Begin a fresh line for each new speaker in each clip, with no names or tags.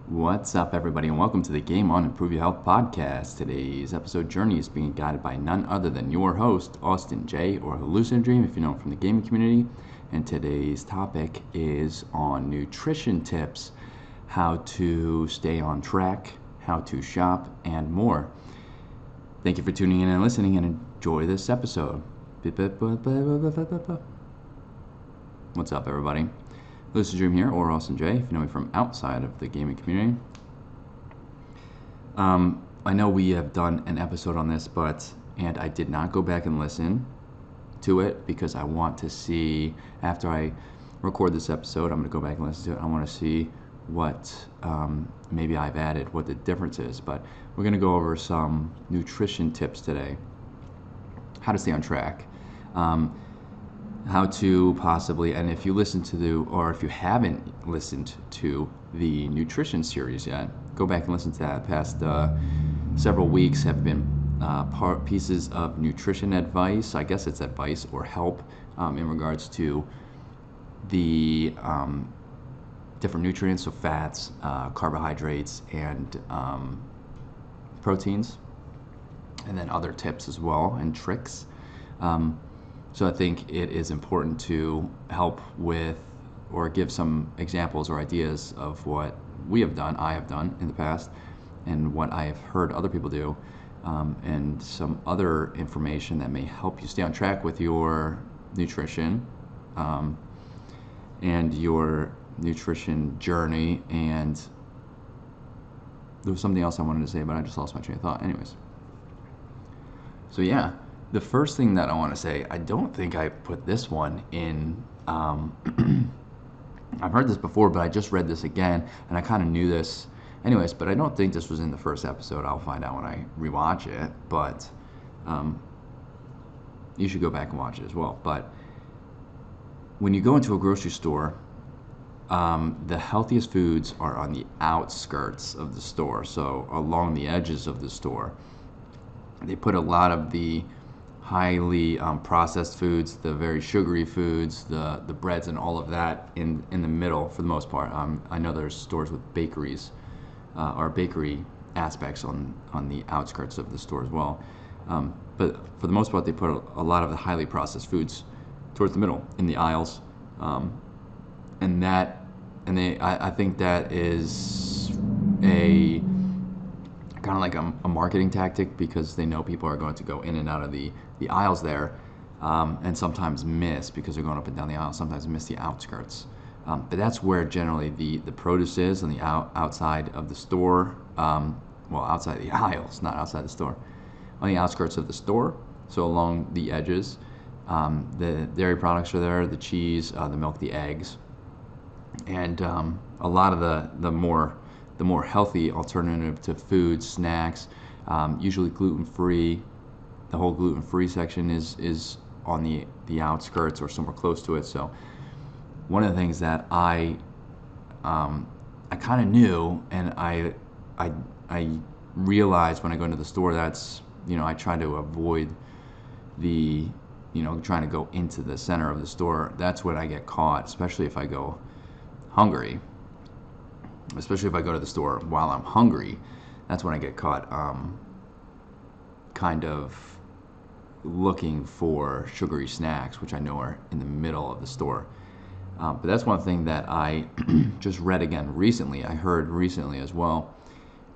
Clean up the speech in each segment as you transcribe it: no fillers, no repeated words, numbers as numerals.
What's up, everybody, and welcome to the Game On Improve Your Health podcast. Today's episode journey is being guided by none other than your host, Austin J, or hallucinodream, if you know him from the gaming community. And today's topic is on nutrition tips, how to stay on track, how to shop, and more. Thank you for tuning in and listening, and enjoy this episode. What's up, everybody? Hallucinodream here, or Austin J, if you know me from outside of the gaming community. I know we have done an episode on this, and I did not go back and listen to it because I want to see, after I record this episode, I'm going to go back and listen to it. I want to see what maybe I've added, what the difference is. But we're going to go over some nutrition tips today, how to stay on track. How to possibly, and if you listen to or if you haven't listened to the nutrition series yet, go back and listen to that. Past several weeks have been pieces of nutrition advice. I guess it's advice or help in regards to the different nutrients, so fats, carbohydrates, and proteins, and then other tips as well and tricks. So I think it is important to help with or give some examples or ideas of what we have done, I have done in the past, and what I have heard other people do, and some other information that may help you stay on track with your nutrition and your nutrition journey. And there was something else I wanted to say, but I just lost my train of thought. Anyways. So yeah. The first thing that I want to say, I don't think I put this one in, I've heard this before, but I just read this again, and I kind of knew this anyways, but I don't think this was in the first episode. I'll find out when I rewatch it, but you should go back and watch it as well. But when you go into a grocery store, the healthiest foods are on the outskirts of the store, so along the edges of the store. They put a lot of the highly processed foods, the very sugary foods, the breads and all of that in the middle for the most part. I know there's stores with bakeries or bakery aspects on the outskirts of the store as well. But for the most part, they put a lot of the highly processed foods towards the middle in the aisles. I think that is a kind of like a marketing tactic, because they know people are going to go in and out of the aisles there, and sometimes miss, because they're going up and down the aisle, sometimes miss the outskirts. But that's where generally the produce is, on the outside of the store, outside the aisles, not outside the store, on the outskirts of the store, so along the edges. The dairy products are there, the cheese, the milk, the eggs, and a lot of the more healthy alternative to food, snacks, usually gluten-free. The whole gluten-free section is on the outskirts or somewhere close to it. So one of the things that I kind of knew, and I realized when I go into the store, that's, I try to avoid trying to go into the center of the store. That's when I get caught, especially if I go hungry. Especially if I go to the store while I'm hungry, that's when I get caught kind of looking for sugary snacks, which I know are in the middle of the store. But that's one thing that I just read again recently, I heard recently as well,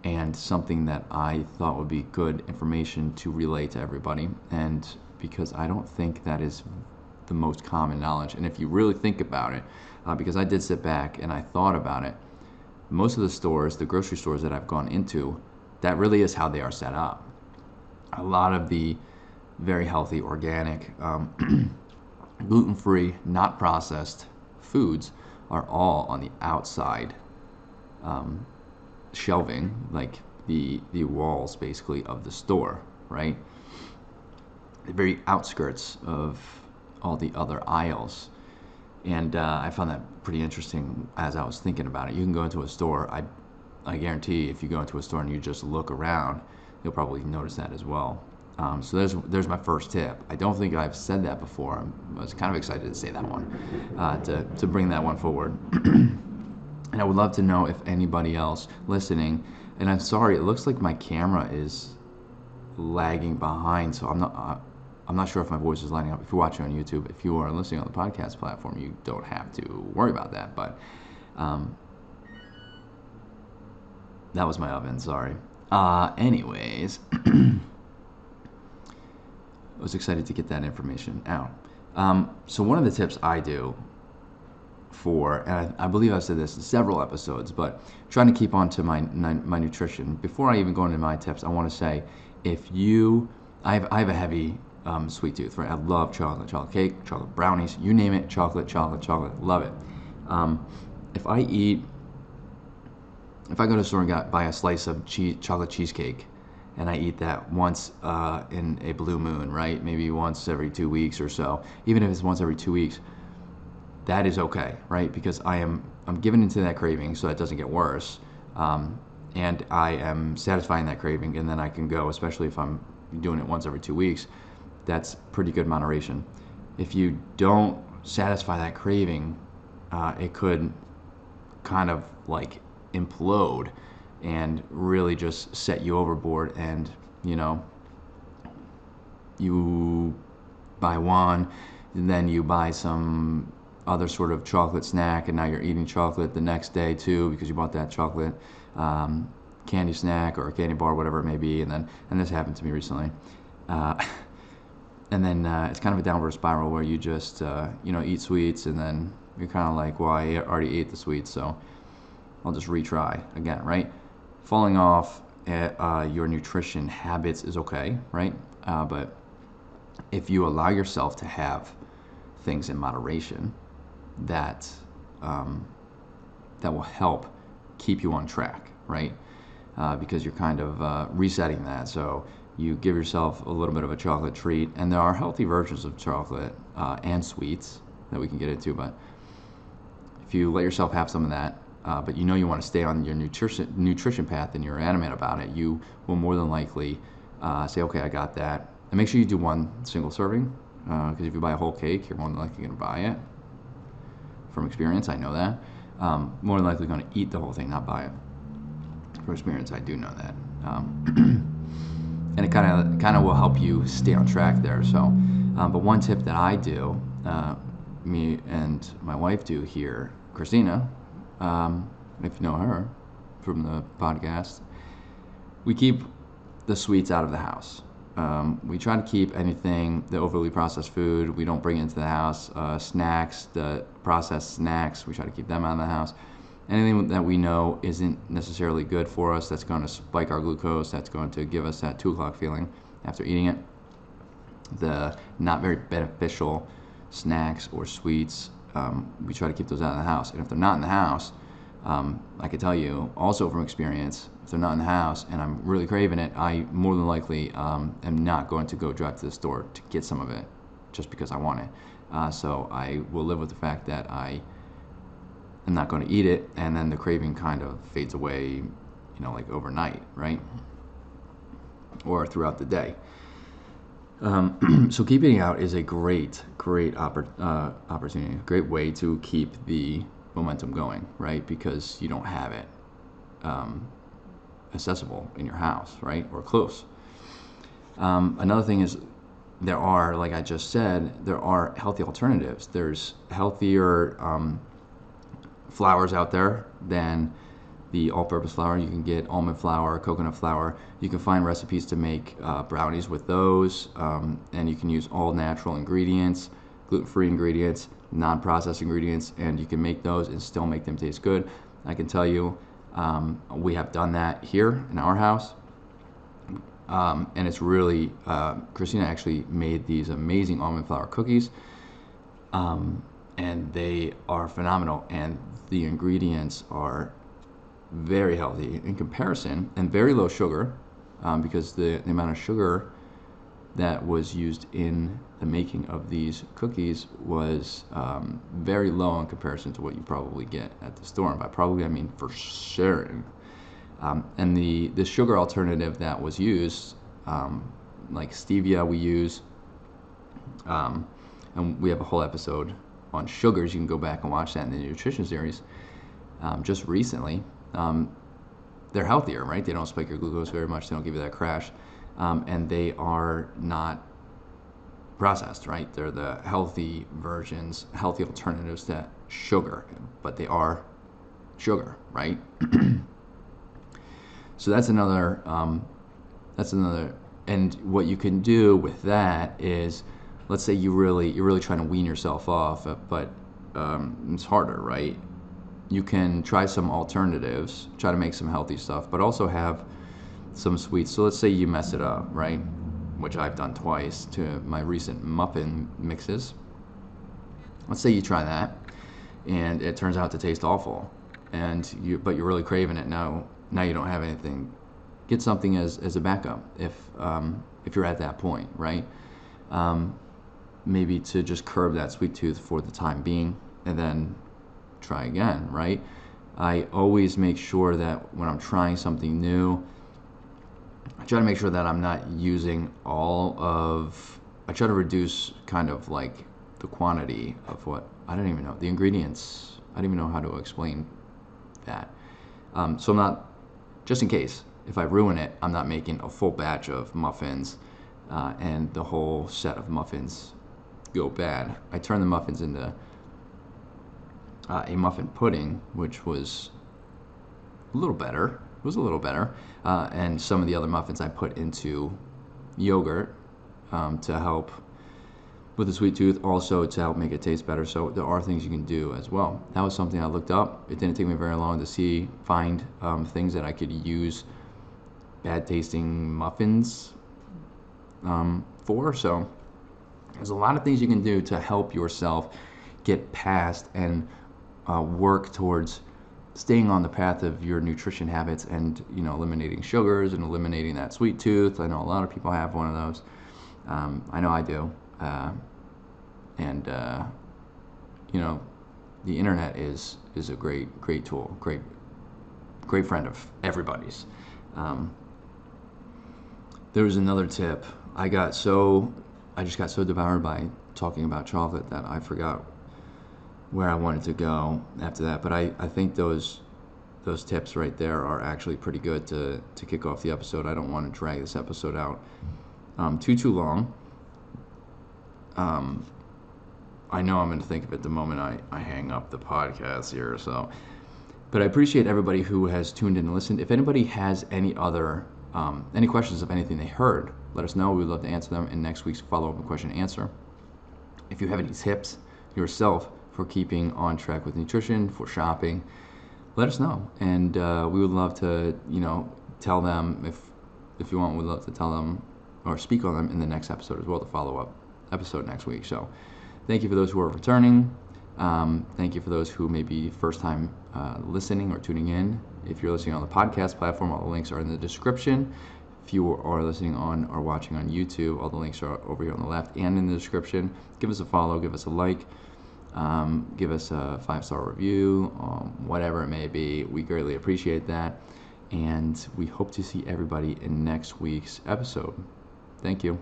and something that I thought would be good information to relay to everybody, and because I don't think that is the most common knowledge. And if you really think about it, because I did sit back and I thought about it, most of the stores, the grocery stores that I've gone into, that really is how they are set up. A lot of the very healthy, organic, gluten-free, not processed foods are all on the outside shelving, like the walls basically of the store, right? The very outskirts of all the other aisles. And I found that pretty interesting as I was thinking about it. You can go into a store, I guarantee if you go into a store and you just look around, you'll probably notice that as well. So there's my first tip. I don't think I've said that before. I was kind of excited to say that one, to bring that one forward. And And I would love to know if anybody else listening, and I'm sorry, it looks like my camera is lagging behind, so I'm not sure if my voice is lining up. If you're watching on YouTube, if you are listening on the podcast platform, you don't have to worry about that. But that was my oven, sorry. Anyways, I was excited to get that information out. So one of the tips I do and I believe I've said this in several episodes, but trying to keep on to my nutrition. Before I even go into my tips, I want to say, I have a heavy sweet tooth, right? I love chocolate cake, chocolate brownies, you name it, chocolate, love it. If I go to the store and buy a slice of chocolate cheesecake, and I eat that once in a blue moon, right? Maybe once every 2 weeks or so. Even if it's once every 2 weeks, that is okay, right? Because I'm giving into that craving so it doesn't get worse, and I am satisfying that craving, and then I can go, especially if I'm doing it once every 2 weeks. That's pretty good moderation. If you don't satisfy that craving, it could kind of like implode and really just set you overboard, and you buy one, and then you buy some other sort of chocolate snack, and now you're eating chocolate the next day too because you bought that chocolate candy snack or a candy bar, whatever it may be, and this happened to me recently. And then it's kind of a downward spiral where you just eat sweets, and then you're kind of like, well, I already ate the sweets, so I'll just retry again, right? Falling off your nutrition habits is okay, right? But if you allow yourself to have things in moderation, that will help keep you on track, right? Because you're kind of resetting that. So you give yourself a little bit of a chocolate treat, and there are healthy versions of chocolate and sweets that we can get into, but if you let yourself have some of that, but you want to stay on your nutrition path and you're adamant about it, you will more than likely say, okay, I got that. And make sure you do one single serving, because if you buy a whole cake, you're more than likely going to buy it. From experience, I know that. More than likely going to eat the whole thing, not buy it. From experience, I do know that. And it kind of will help you stay on track there. So, but one tip that I do, me and my wife do here, Christina, if you know her from the podcast, we keep the sweets out of the house. We try to keep anything, the overly processed food, we don't bring it into the house. Snacks, the processed snacks, we try to keep them out of the house. Anything that we know isn't necessarily good for us, that's going to spike our glucose, that's going to give us that 2 o'clock feeling after eating it. The not very beneficial snacks or sweets, we try to keep those out of the house. And if they're not in the house, I can tell you also from experience, if they're not in the house and I'm really craving it, I more than likely am not going to go drive to the store to get some of it just because I want it. So I will live with the fact that I am not going to eat it, and then the craving kind of fades away, like overnight, right? Or throughout the day. So keeping out is a great opportunity, a great way to keep the momentum going, right? Because you don't have it accessible in your house, right? Or close. Another thing is there are, like I just said, there are healthy alternatives. There's healthier flours out there than the all-purpose flour. You can get almond flour, coconut flour. You can find recipes to make brownies with those, and you can use all natural ingredients, gluten-free ingredients, non-processed ingredients, and you can make those and still make them taste good. I can tell you, we have done that here in our house, and it's really, Christina actually made these amazing almond flour cookies, and they are phenomenal, and the ingredients are very healthy in comparison and very low sugar, because the amount of sugar that was used in the making of these cookies was very low in comparison to what you probably get at the store. And by probably, I mean for sure. And the sugar alternative that was used, like stevia we use, and we have a whole episode on sugars. You can go back and watch that in the nutrition series. just recently, they're healthier, right? They don't spike your glucose very much. They don't give you that crash, and they are not processed, right? They're the healthy versions, healthy alternatives to sugar, but they are sugar, right? So that's another. And what you can do with that is, let's say you're really trying to wean yourself off, but it's harder, right? You can try some alternatives, try to make some healthy stuff, but also have some sweets. So let's say you mess it up, right? Which I've done twice to my recent muffin mixes. Let's say you try that, and it turns out to taste awful, but you're really craving it now. Now you don't have anything. Get something as a backup if you're at that point, right? Maybe to just curb that sweet tooth for the time being, and then try again, right? I always make sure that when I'm trying something new, I try to make sure that I'm not using I try to reduce kind of like the quantity of I don't even know, the ingredients. I don't even know how to explain that. So I'm not, just in case, if I ruin it, I'm not making a full batch of muffins and the whole set of muffins go bad. I turn the muffins into a muffin pudding, which was a little better. It was a little better. And some of the other muffins I put into yogurt to help with the sweet tooth, also to help make it taste better. So there are things you can do as well. That was something I looked up. It didn't take me very long to find things that I could use bad tasting muffins for. So there's a lot of things you can do to help yourself get past and work towards staying on the path of your nutrition habits, and eliminating sugars and eliminating that sweet tooth. I know a lot of people have one of those. I know I do. And the internet is a great tool, great friend of everybody's. There was another tip. I just got so devoured by talking about chocolate that I forgot where I wanted to go after that. But I think those tips right there are actually pretty good to kick off the episode. I don't want to drag this episode out too long. I know I'm going to think of it the moment I hang up the podcast here. So, but I appreciate everybody who has tuned in and listened. If anybody has any questions of anything they heard, let us know. We would love to answer them in next week's follow-up question and answer. If you have any tips yourself for keeping on track with nutrition, for shopping, let us know. And we would love to, tell them if you want. We'd love to tell them or speak on them in the next episode as well, the follow-up episode next week. So thank you for those who are returning. Thank you for those who may be first time listening or tuning in. If you're listening on the podcast platform, all the links are in the description. If you are listening on or watching on YouTube, all the links are over here on the left and in the description. Give us a follow, give us a like, give us a 5-star review, whatever it may be. We greatly appreciate that. And we hope to see everybody in next week's episode. Thank you.